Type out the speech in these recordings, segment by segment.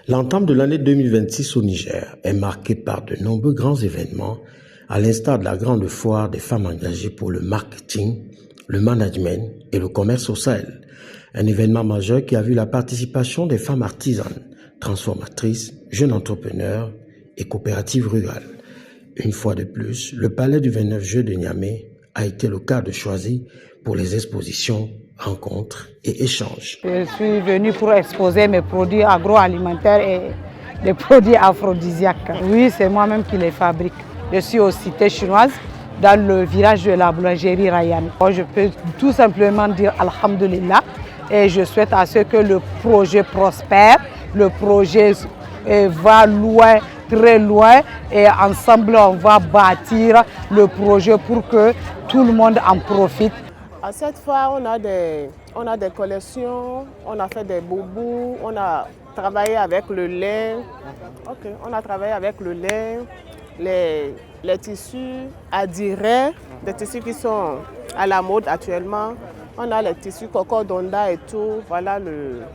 L'entame de l'année 2026 au Niger est marquée par de nombreux grands événements, à l'instar de la grande foire des femmes engagées pour le marketing, le management et le commerce au Sahel. Un événement majeur qui a vu la participation des femmes artisanes, transformatrices, jeunes entrepreneurs et coopératives rurales. Une fois de plus, le palais du 29 juillet de Niamey a été le cadre choisi pour les expositions, rencontres et échanges. Je suis venue pour exposer mes produits agroalimentaires et les produits aphrodisiaques. Oui, c'est moi-même qui les fabrique. Je suis aux cités chinoises, dans le village de la boulangerie Rayan. Je peux tout simplement dire Alhamdulillah et je souhaite à ce que le projet prospère, le projet va loin, très loin et ensemble on va bâtir le projet pour que tout le monde en profite. À cette fois, on a des collections, on a fait des boubous, on a travaillé avec le lin. On a travaillé avec le lin, les tissus adirés, des tissus qui sont à la mode actuellement. On a les tissus Coco Donda et tout. Voilà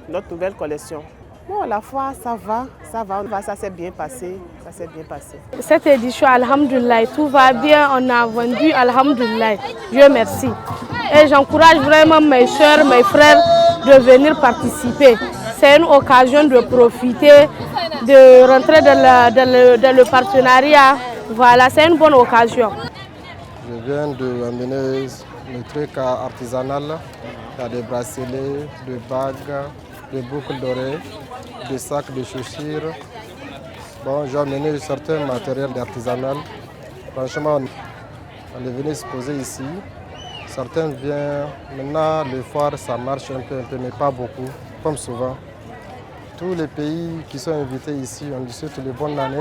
notre nouvelle collection. Bon, la fois, ça va, ça s'est bien passé, Cette édition, alhamdoulilah, tout va bien, on a vendu, alhamdoulilah, Dieu merci. Et j'encourage vraiment mes soeurs, mes frères de venir participer. C'est une occasion de profiter, de rentrer dans le partenariat. Voilà, c'est une bonne occasion. Je viens d'amener le truc artisanal, il y a des bracelets, des bagues, des boucles d'oreilles, des sacs de chaussures. Bon, j'ai amené certains matériels d'artisanal. Franchement, on est venu se poser ici. Certains viennent. Maintenant, les foires, ça marche un peu, mais pas beaucoup, comme souvent. Tous les pays qui sont invités ici, on lui souhaite une bonne année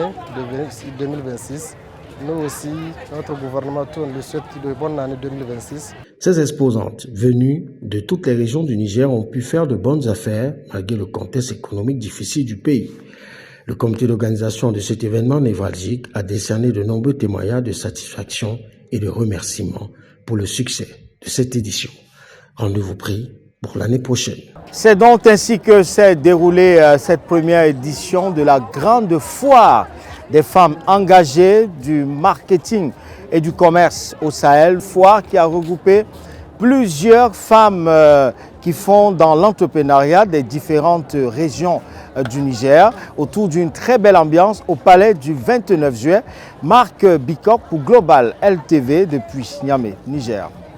2026. Nous aussi, notre gouvernement, on lui souhaite une bonne année 2026. Ces exposantes, venues de toutes les régions du Niger, ont pu faire de bonnes affaires malgré le contexte économique difficile du pays. Le comité d'organisation de cet événement névralgique a décerné de nombreux témoignages de satisfaction et de remerciements pour le succès de cette édition. Rendez-vous pris pour l'année prochaine. C'est donc ainsi que s'est déroulée cette première édition de la grande foire des femmes engagées du marketing et du commerce au Sahel. Foire qui a regroupé plusieurs femmes qui font dans l'entrepreneuriat des différentes régions du Niger autour d'une très belle ambiance au palais du 29 juillet. Marc Bicop pour Global LTV depuis Niamey, Niger.